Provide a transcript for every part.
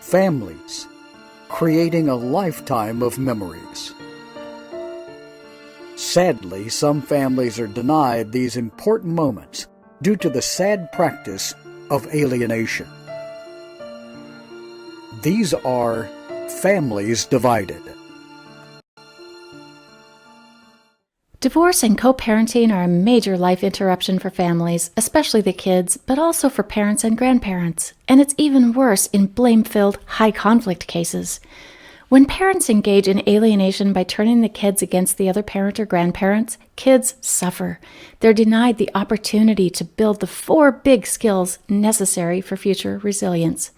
families, creating a lifetime of memories. Sadly, some families are denied these important moments due to the sad practice of alienation. These are families divided. Divorce and co-parenting are a major life interruption for families, especially the kids, but also for parents and grandparents. And it's even worse in blame-filled, high-conflict cases. When parents engage in alienation by turning the kids against the other parent or grandparents, kids suffer. They're denied the opportunity to build the 4 big skills necessary for future resilience.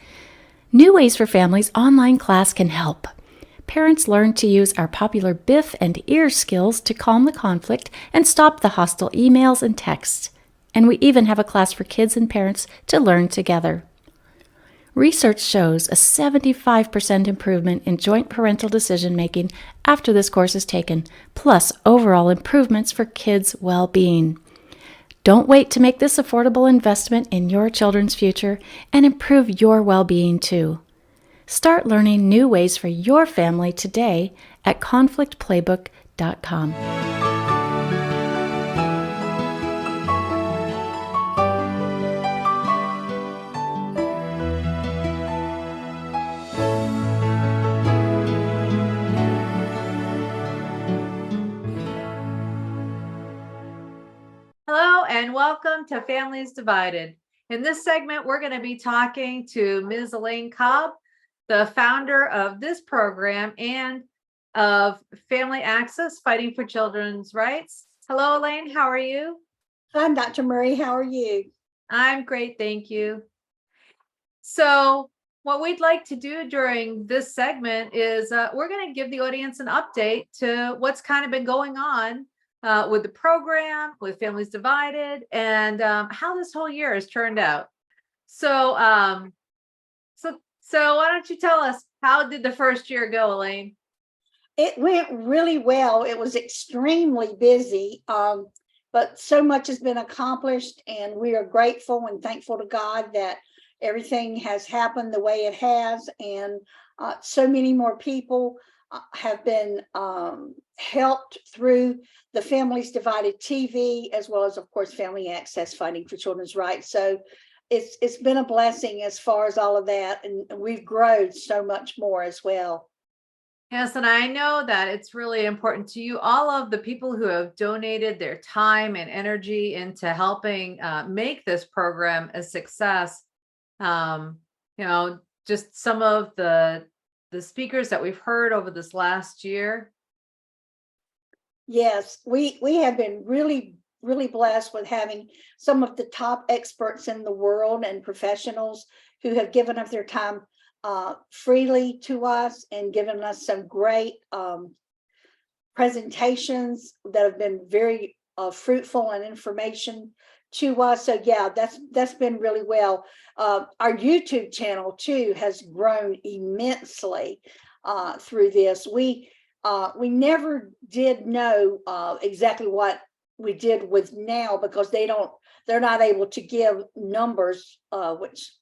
New Ways for Families online class can help. Parents learn to use our popular BIF and EAR skills to calm the conflict and stop the hostile emails and texts. And we even have a class for kids and parents to learn together. Research shows a 75% improvement in joint parental decision-making after this course is taken, plus overall improvements for kids' well-being. Don't wait to make this affordable investment in your children's future and improve your well-being too. Start learning new ways for your family today at conflictplaybook.com. Hello and welcome to Families Divided. In this segment, we're going to be talking to Ms. Elaine Cobb, the founder of this program and of Family Access, Fighting for Children's Rights. Hello, Elaine. How are you? I'm Dr. Murray. How are you? I'm great. Thank you. So what we'd like to do during this segment is we're going to give the audience an update to what's kind of been going on with the program, with Families Divided, and how this whole year has turned out. So why don't you tell us, how did the first year go, Elaine? It went really well. It was extremely busy, but so much has been accomplished, and we are grateful and thankful to God that everything has happened the way it has, and so many more people have been helped through the Families Divided TV, as well as, of course, Family Access Fighting for Children's Rights. So it's been a blessing as far as all of that, and we've grown so much more as well. Yes, and I know that it's really important to you, all of the people who have donated their time and energy into helping make this program a success. Just some of the speakers that we've heard over this last year. Yes, we have been really blessed with having some of the top experts in the world and professionals who have given up their time freely to us and given us some great presentations that have been very fruitful and information to us. So yeah, that's been really well. Our YouTube channel too has grown immensely through this. We never did know exactly what we did with now, because they're not able to give numbers, which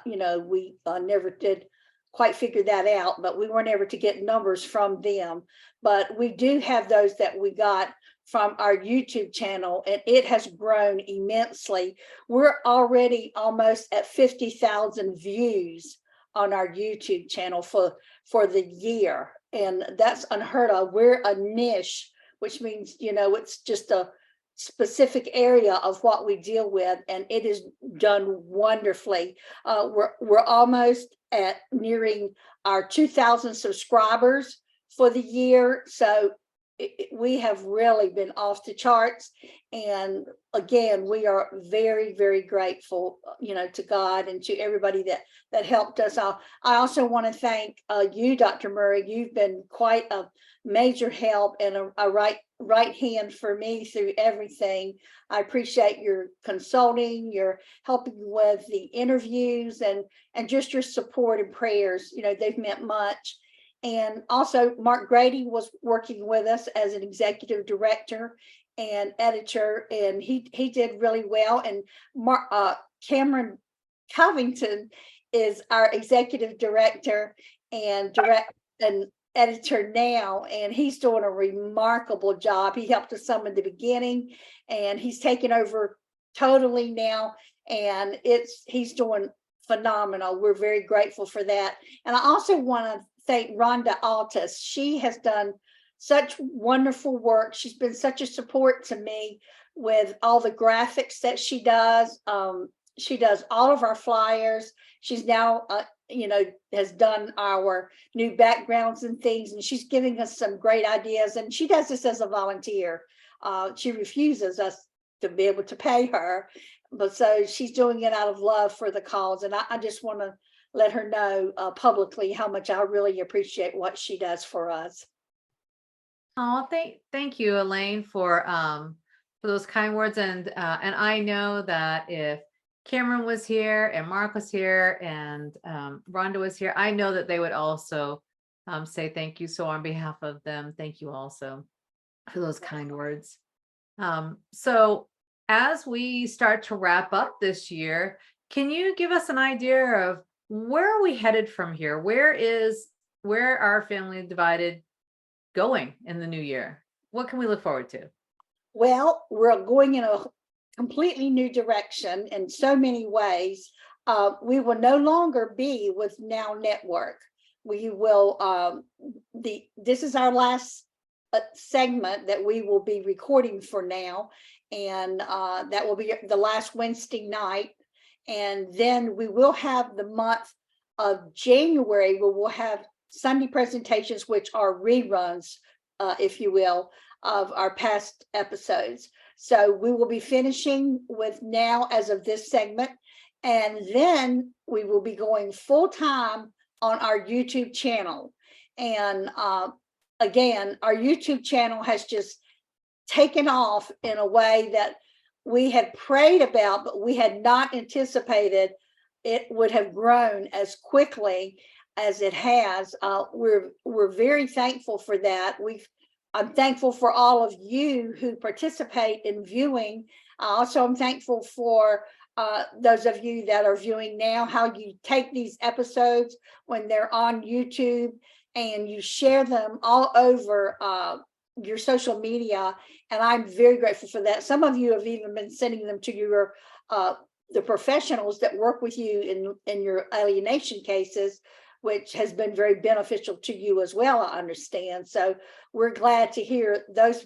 we never did quite figure that out, but we weren't able to get numbers from them. But we do have those that we got from our YouTube channel, and it has grown immensely. We're already almost at 50,000 views on our YouTube channel for the year, and that's unheard of. We're a niche, which means it's just a specific area of what we deal with, and it is done wonderfully. We're almost at nearing our 2,000 subscribers for the year, so we have really been off the charts. And again, we are very, very grateful, to God and to everybody that helped us out. I also want to thank you, Dr. Murray. You've been quite a major help and a right hand for me through everything. I appreciate your consulting, your helping with the interviews, and just your support and prayers. They've meant much. And also, Mark Grady was working with us as an executive director and editor, and he did really well. And Cameron Covington is our executive director and editor now, and he's doing a remarkable job. He helped us some in the beginning, and he's taken over totally now, and he's doing phenomenal. We're very grateful for that. And I also want to thank Rhonda Altus. She has done such wonderful work. She's been such a support to me with all the graphics that she does. She does all of our flyers. She's now, has done our new backgrounds and things, and she's giving us some great ideas. And she does this as a volunteer. She refuses us to be able to pay her, but so she's doing it out of love for the cause. And I just want to let her know publicly how much I really appreciate what she does for us. Oh, thank you, Elaine, for those kind words. And I know that if Cameron was here and Mark was here and Rhonda was here, I know that they would also say thank you. So on behalf of them, thank you also for those kind words. So as we start to wrap up this year, can you give us an idea of where are we headed from here? Where are Family Divided going in the new year? What can we look forward to? Well, we're going in a completely new direction in so many ways. We will no longer be with Now Network. We will, this is our last segment that we will be recording for now. And that will be the last Wednesday night. And then we will have the month of January, where we'll have Sunday presentations, which are reruns, if you will, of our past episodes. So we will be finishing with Now as of this segment. And then we will be going full time on our YouTube channel. And again, our YouTube channel has just taken off in a way that we had prayed about, but we had not anticipated it would have grown as quickly as it has. We're very thankful for that. I'm thankful for all of you who participate in viewing. Also, I'm thankful for those of you that are viewing now, how you take these episodes when they're on YouTube and you share them all over your social media. And I'm very grateful for that. Some of you have even been sending them to your the professionals that work with you in your alienation cases, which has been very beneficial to you as well, I understand. So we're glad to hear those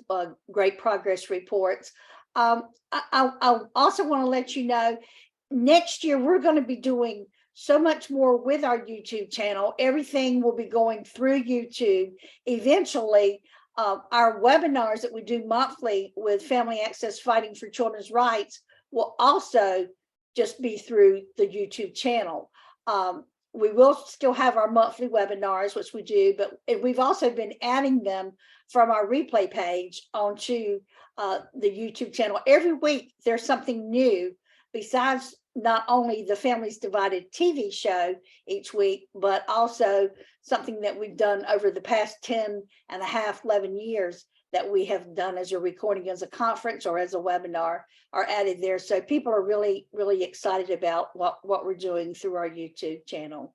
great progress reports. I also want to let you know, next year we're going to be doing so much more with our YouTube channel. Everything will be going through YouTube. Eventually, our webinars that we do monthly with Family Access Fighting for Children's Rights will also just be through the YouTube channel. We will still have our monthly webinars, which we do, but we've also been adding them from our replay page onto the YouTube channel. Every week there's something new, besides not only the Families Divided TV show each week, but also something that we've done over the past 10 and a half, 11 years that we have done as a recording, as a conference or as a webinar are added there. So people are really, really excited about what we're doing through our YouTube channel.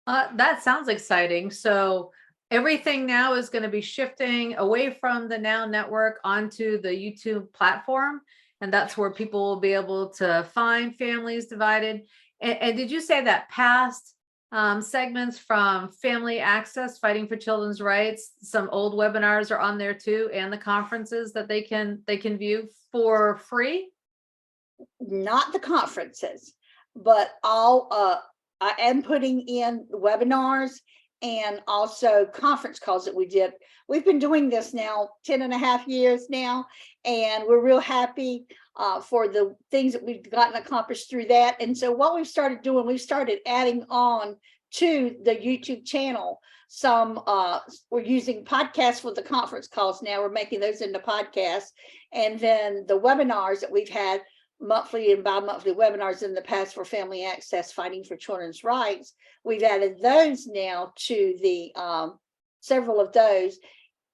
That sounds exciting. So everything now is going to be shifting away from the Now Network onto the YouTube platform. And that's where people will be able to find Families Divided. And did you say that past segments from Family Access Fighting for Children's Rights, some old webinars are on there too, and the conferences that they can view for free? Not the conferences, but all I am putting in webinars and also conference calls that we did. We've been doing this now 10 and a half years now, and we're real happy for the things that we've gotten accomplished through that. And so what we've started doing, we've started adding on to the YouTube channel. Some we're using podcasts for the conference calls now. We're making those into podcasts. And then the webinars that we've had, monthly and bi-monthly webinars in the past for Family Access Fighting for Children's Rights, we've added those now to the several of those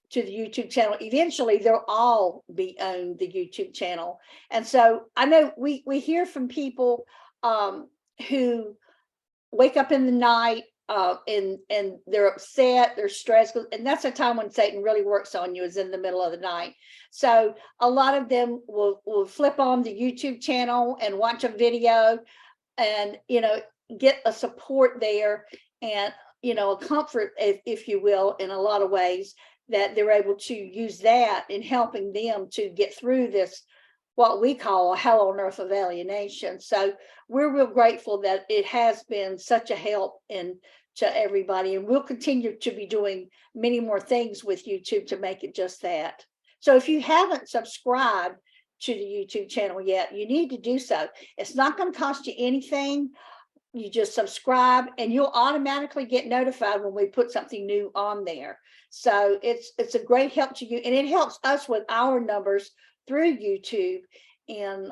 to the YouTube channel. Eventually they'll all be on the YouTube channel. And so I know we hear from people who wake up in the night, and they're upset, they're stressed, and that's a time when Satan really works on you, is in the middle of the night. So a lot of them will flip on the YouTube channel and watch a video, and get a support there, and a comfort, if you will, in a lot of ways, that they're able to use that in helping them to get through this, what we call a hell on earth of alienation. So we're real grateful that it has been such a help to everybody, and we'll continue to be doing many more things with YouTube to make it just that. So if you haven't subscribed to the YouTube channel yet, you need to do so. It's not going to cost you anything. You just subscribe and you'll automatically get notified when we put something new on there. So it's a great help to you, and it helps us with our numbers through YouTube and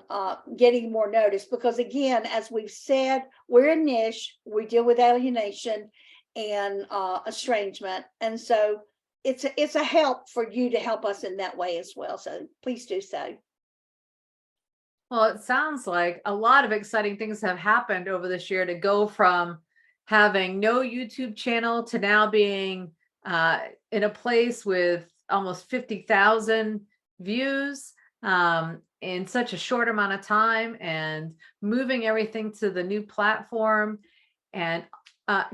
getting more notice, because again, as we've said, we're a niche. We deal with alienation and estrangement, and so it's a help for you to help us in that way as well. So please do so. Well, it sounds like a lot of exciting things have happened over this year to go from having no YouTube channel to now being in a place with almost 50,000 views in such a short amount of time, and moving everything to the new platform. And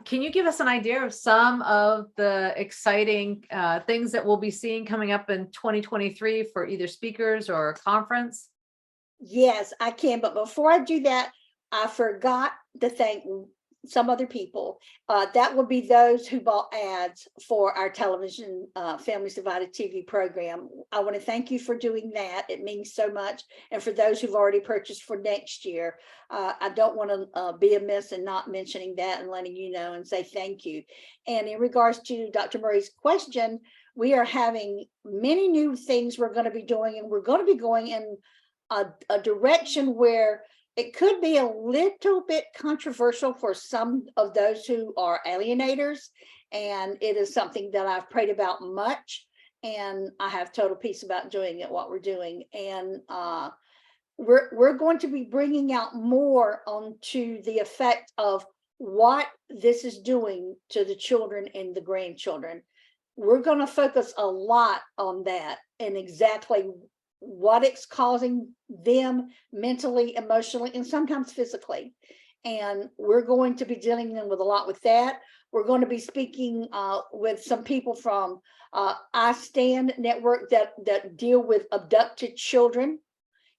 can you give us an idea of some of the exciting things that we'll be seeing coming up in 2023 for either speakers or conference? Yes, I can. But before I do that, I forgot to thank some other people. That would be those who bought ads for our television Families Divided TV program. I want to thank you for doing that. It means so much. And for those who've already purchased for next year, I don't want to be amiss in not mentioning that and letting you know and say thank you. And in regards to Dr. Murray's question, we are having many new things we're going to be doing, and we're going to be going in a direction where it could be a little bit controversial for some of those who are alienators. And it is something that I've prayed about much, and I have total peace about doing it, what we're doing. And we're going to be bringing out more onto the effect of what this is doing to the children and the grandchildren. We're going to focus a lot on that and exactly what it's causing them mentally, emotionally, and sometimes physically. And we're going to be dealing with a lot with that. We're going to be speaking with some people from I Stand Network that deal with abducted children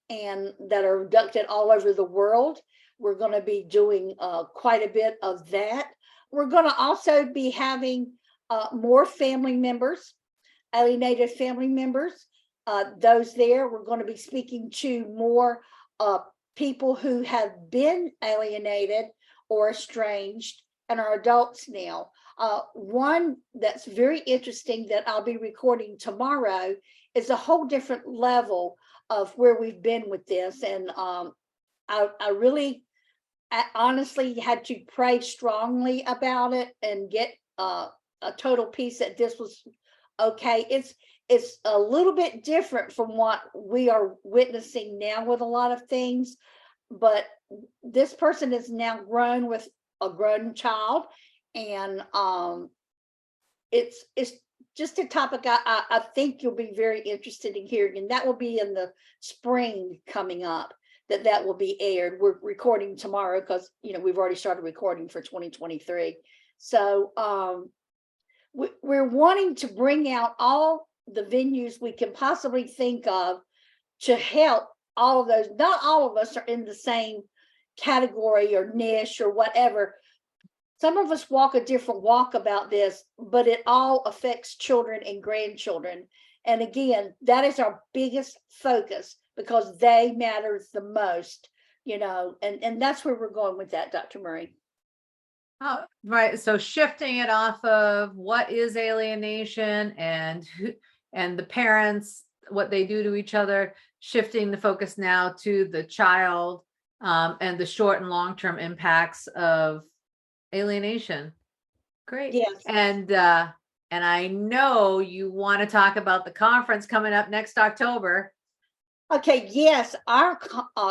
and that are abducted all over the world. We're going to be doing quite a bit of that. We're going to also be having more family members, alienated family members. Those there, we're going to be speaking to more people who have been alienated or estranged and are adults now. One that's very interesting that I'll be recording tomorrow is a whole different level of where we've been with this. And I honestly had to pray strongly about it and get a total peace that this was okay. It's a little bit different from what we are witnessing now with a lot of things, but this person is now grown with a grown child, and it's just a topic I think you'll be very interested in hearing, and that will be in the spring coming up. That will be aired. We're recording tomorrow because we've already started recording for 2023. So we're wanting to bring out all the venues we can possibly think of to help all of those. Not all of us are in the same category or niche or whatever. Some of us walk a different walk about this, but it all affects children and grandchildren. And again, that is our biggest focus because they matter the most, and that's where we're going with that, Dr. Murray. Oh, right. So shifting it off of what is alienation and the parents, what they do to each other, shifting the focus now to the child and the short and long-term impacts of alienation. Great. Yes. And I know you want to talk about the conference coming up next October. Okay, yes, our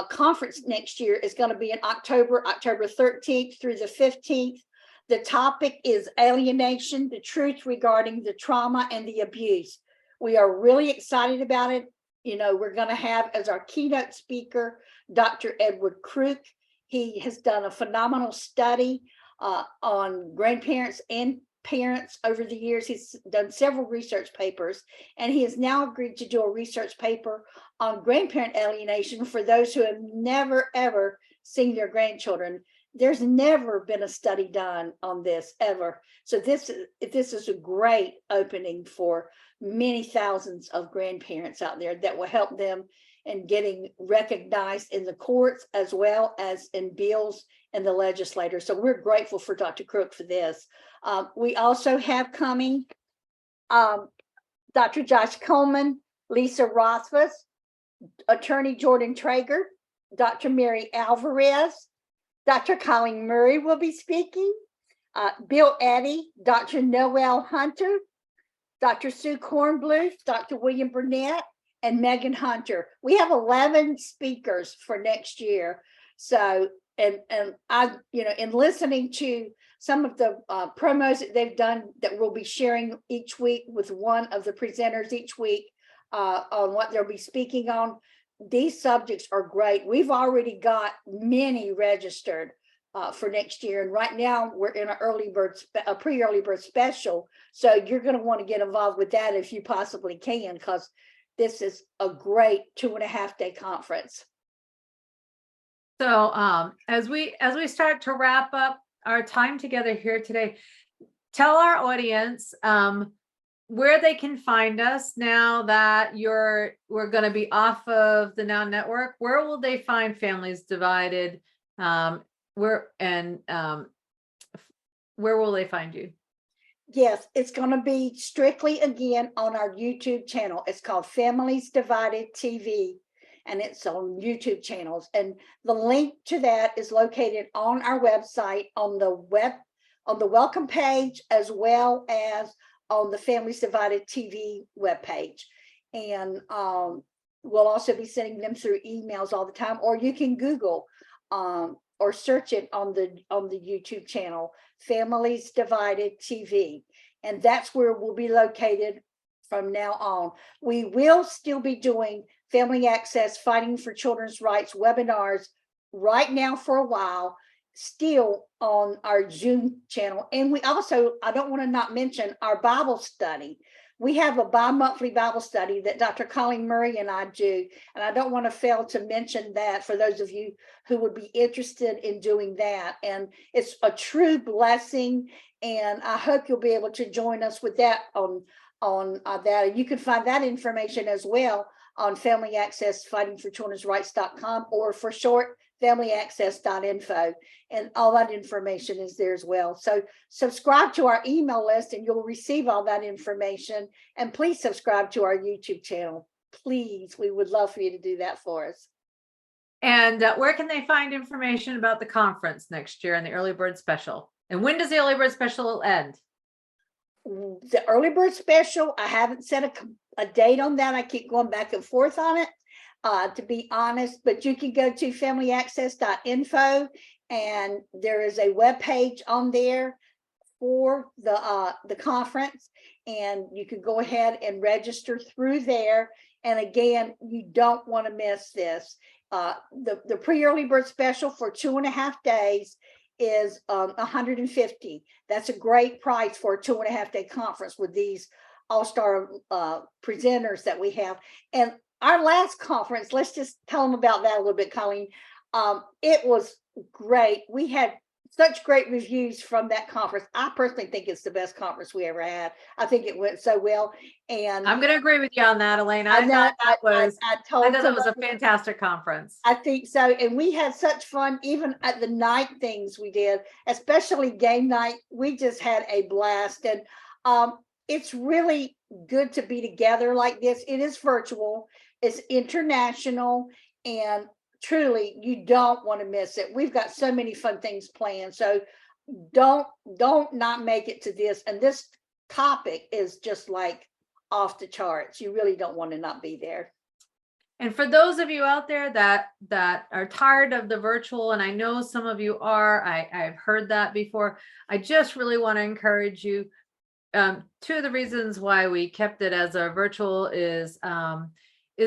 conference next year is going to be in October 13th through the 15th. The topic is alienation, the truth regarding the trauma and the abuse. We are really excited about it. You know, we're going to have as our keynote speaker, Dr. Edward Crook. He has done a phenomenal study on grandparents and parents over the years. He's done several research papers, and he has now agreed to do a research paper on grandparent alienation for those who have never, ever seen their grandchildren. There's never been a study done on this ever. So this is a great opening for many thousands of grandparents out there that will help them in getting recognized in the courts as well as in bills and the legislature. So we're grateful for Dr. Crook for this. We also have coming Dr. Josh Coleman, Lisa Rothfuss, Attorney Jordan Traeger, Dr. Mary Alvarez, Dr. Colleen Murray will be speaking, Bill Eddy, Dr. Noel Hunter, Dr. Sue Kornbluth, Dr. William Burnett, and Megan Hunter. We have 11 speakers for next year. So, and I, you know, in listening to some of the promos that they've done that we'll be sharing each week with one of the presenters each week on what they'll be speaking on, these subjects are great. We've already got many registered for next year. And right now we're in a pre-early bird special. So you're going to want to get involved with that if you possibly can, because this is a great 2.5-day conference. So as we start to wrap up our time together here today, tell our audience where they can find us now that we're going to be off of the Now Network. Where will they find Families Divided? Where will they find you? Yes, it's going to be strictly again on our YouTube channel. It's called Families Divided TV, and it's on YouTube channels. And the link to that is located on our website, on the welcome page, as well as on the Families Divided TV webpage. And we'll also be sending them through emails all the time, or you can Google or search it on the YouTube channel, Families Divided TV. And that's where we'll be located from now on. We will still be doing Family Access Fighting for Children's Rights webinars right now for a while, still on our Zoom channel. And we also, I don't want to not mention our Bible study. We have a bi-monthly Bible study that Dr. Colleen Murray and I do. And I don't want to fail to mention that for those of you who would be interested in doing that. And it's a true blessing. And I hope you'll be able to join us with that on that. And you can find that information as well on Family Access Fighting for Children's Rights.com, or for short, familyaccess.info. And all that information is there as well. So subscribe to our email list and you'll receive all that information. And please subscribe to our YouTube channel. Please, we would love for you to do that for us. And where can they find information about the conference next year and the Early Bird Special? And when does the Early Bird Special end? The Early Bird Special, I haven't set a date on that. I keep going back and forth on it, to be honest, but you can go to familyaccess.info, and there is a web page on there for the conference, and you can go ahead and register through there. And again, you don't want to miss this. The pre-early bird special for 2.5 days is $150. That's a great price for a 2.5-day conference with these all-star presenters that we have. And our last conference, let's just tell them about that a little bit, Colleen. It was great. We had such great reviews from that conference. I personally think it's the best conference we ever had. I think it went so well. And I'm going to agree with you on that, Elaine. I thought that was a fantastic conference. I think so. And we had such fun, even at the night things we did, especially game night. We just had a blast. And it's really good to be together like this. It is virtual, it's international, and truly you don't want to miss it. We've got so many fun things planned. So don't not make it to this. And this topic is just like off the charts. You really don't want to not be there. And for those of you out there that are tired of the virtual, and I know some of you are, I've heard that before, I just really want to encourage you. Two of the reasons why we kept it as a virtual is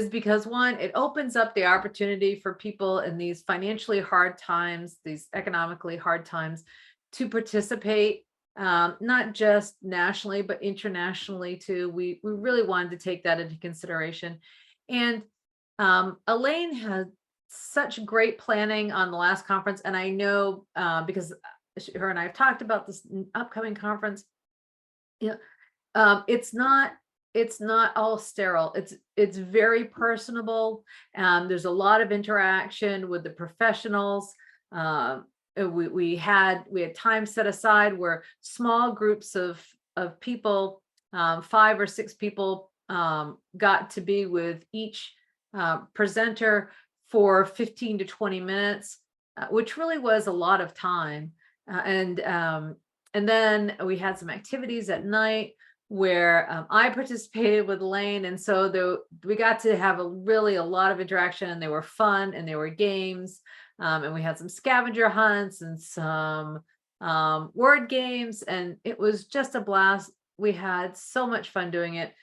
because one, it opens up the opportunity for people in these financially hard times, these economically hard times, to participate, not just nationally, but internationally too. We really wanted to take that into consideration. And Elaine had such great planning on the last conference. And I know because her and I have talked about this upcoming conference. Yeah, it's not all sterile. It's very personable. There's a lot of interaction with the professionals. We had time set aside where small groups of people, 5 or 6 people, got to be with each presenter for 15 to 20 minutes, which really was a lot of time. And then we had some activities at night where I participated with Elaine. And so we got to have a lot of interaction, and they were fun, and there were games. And we had some scavenger hunts and some word games, and it was just a blast. We had so much fun doing it.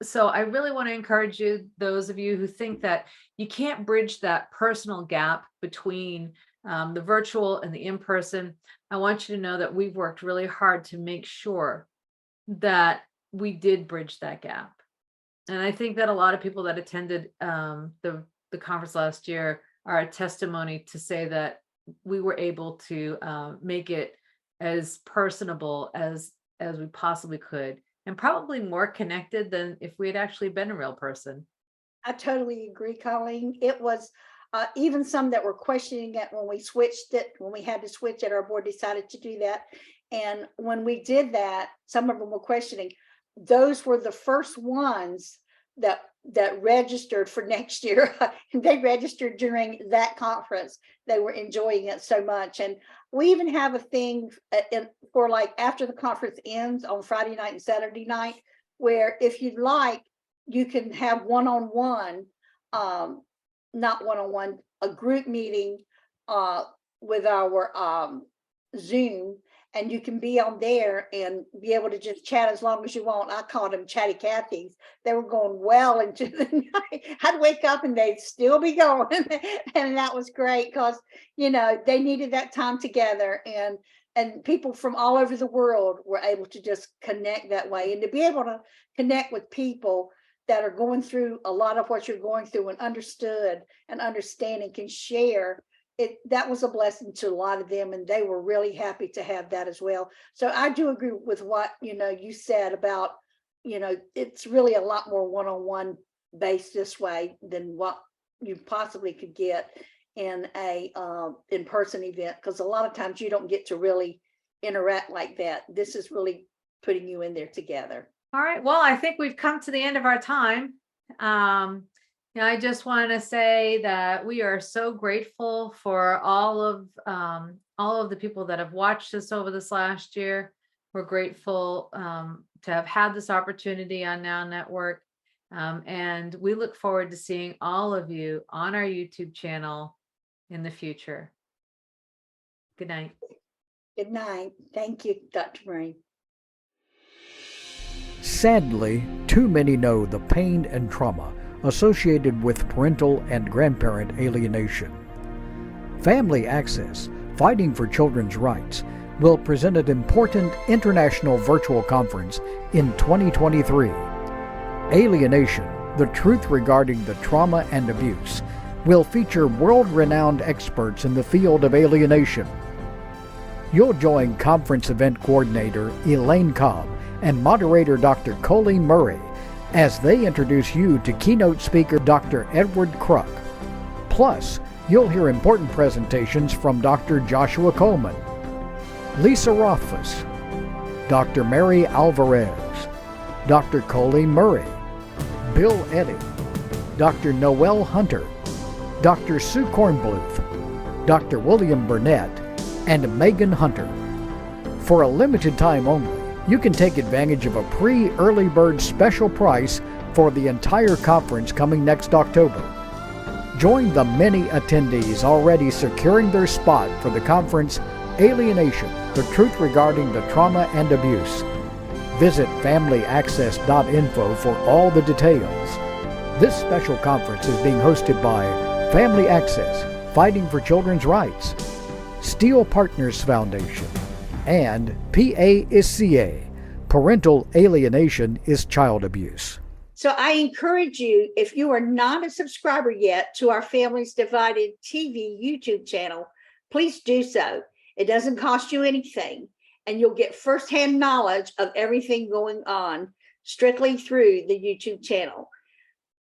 So I really want to encourage you, those of you who think that you can't bridge that personal gap between the virtual and the in-person, I want you to know that we've worked really hard to make sure that we did bridge that gap. And I think that a lot of people that attended the conference last year are a testimony to say that we were able to make it as personable as we possibly could, and probably more connected than if we had actually been a real person. I totally agree, Colleen. It was even some that were questioning it when we switched it, when we had to switch it, our board decided to do that. And when we did that, some of them were questioning. Those were the first ones that registered for next year. They registered during that conference. They were enjoying it so much. And we even have a thing for like after the conference ends on Friday night and Saturday night, where if you'd like, you can have one-on-one, not one-on-one, a group meeting with our Zoom, and you can be on there and be able to just chat as long as you want. I called them Chatty Cathy's. They were going well into the night. I'd wake up and they'd still be going. And that was great because, they needed that time together, and people from all over the world were able to just connect that way, and to be able to connect with people that are going through a lot of what you're going through and understood and understand and can share it. That was a blessing to a lot of them, and they were really happy to have that as well. So I do agree with what you said about it's really a lot more one-on-one based this way than what you possibly could get in a in-person event, because a lot of times you don't get to really interact like that. This is really putting you in there together. All right. Well, I think we've come to the end of our time. I just want to say that we are so grateful for all of the people that have watched us over this last year. We're grateful to have had this opportunity on Now Network. And we look forward to seeing all of you on our YouTube channel in the future. Good night. Good night. Thank you, Dr. Murray. Sadly, too many know the pain and trauma associated with parental and grandparent alienation. Family Access, Fighting for Children's Rights, will present an important international virtual conference in 2023. Alienation, the truth regarding the trauma and abuse, will feature world-renowned experts in the field of alienation. You'll join conference event coordinator Elaine Cobb and moderator Dr. Colleen Murray as they introduce you to keynote speaker Dr. Edward Kruk. Plus, you'll hear important presentations from Dr. Joshua Coleman, Lisa Rothfuss, Dr. Mary Alvarez, Dr. Colleen Murray, Bill Eddy, Dr. Noel Hunter, Dr. Sue Kornbluth, Dr. William Burnett, and Megan Hunter. For a limited time only, you can take advantage of a pre-early bird special price for the entire conference coming next October. Join the many attendees already securing their spot for the conference Alienation, the Truth Regarding the Trauma and Abuse. Visit familyaccess.info for all the details. This special conference is being hosted by Family Access, Fighting for Children's Rights, Steel Partners Foundation, and PA is CA, Parental Alienation is Child Abuse. So I encourage you, if you are not a subscriber yet to our Families Divided TV YouTube channel, please do so. It doesn't cost you anything, and you'll get firsthand knowledge of everything going on strictly through the YouTube channel.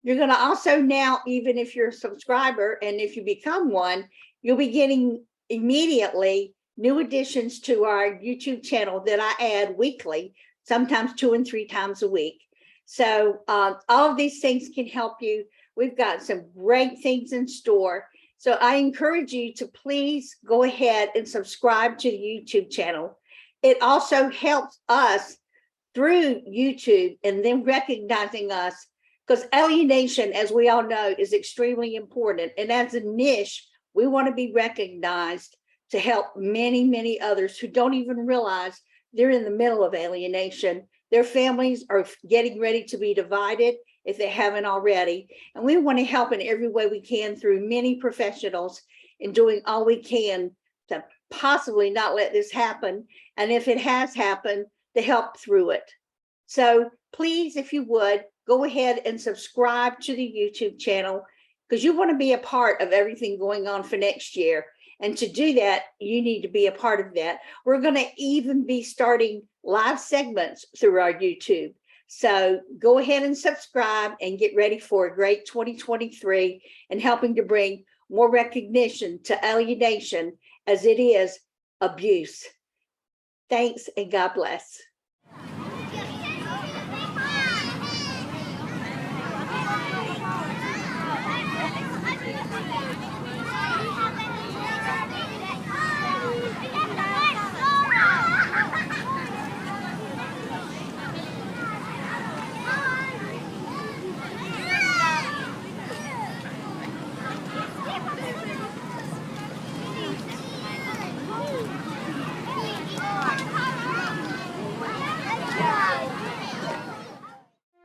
You're going to also now, even if you're a subscriber and if you become one, you'll be getting immediately new additions to our YouTube channel that I add weekly, sometimes 2 and 3 times a week. So all of these things can help you. We've got some great things in store. So I encourage you to please go ahead and subscribe to the YouTube channel. It also helps us through YouTube and them recognizing us, because alienation, as we all know, is extremely important. And as a niche, we want to be recognized to help many, many others who don't even realize they're in the middle of alienation. Their families are getting ready to be divided if they haven't already. And we want to help in every way we can through many professionals in doing all we can to possibly not let this happen. And if it has happened, to help through it. So please, if you would, go ahead and subscribe to the YouTube channel, because you want to be a part of everything going on for next year. And to do that, you need to be a part of that. We're going to even be starting live segments through our YouTube. So go ahead and subscribe and get ready for a great 2023 and helping to bring more recognition to alienation as it is abuse. Thanks and God bless.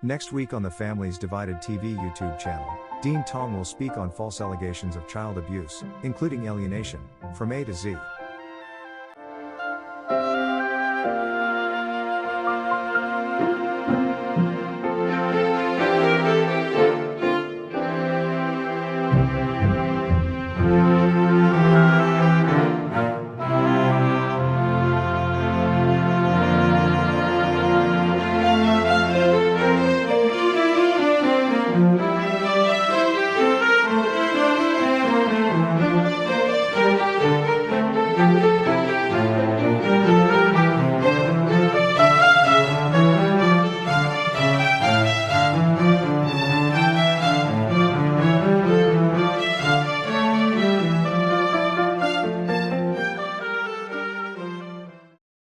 Next week on the Families Divided TV YouTube channel, Dean Tong will speak on false allegations of child abuse, including alienation, from A to Z.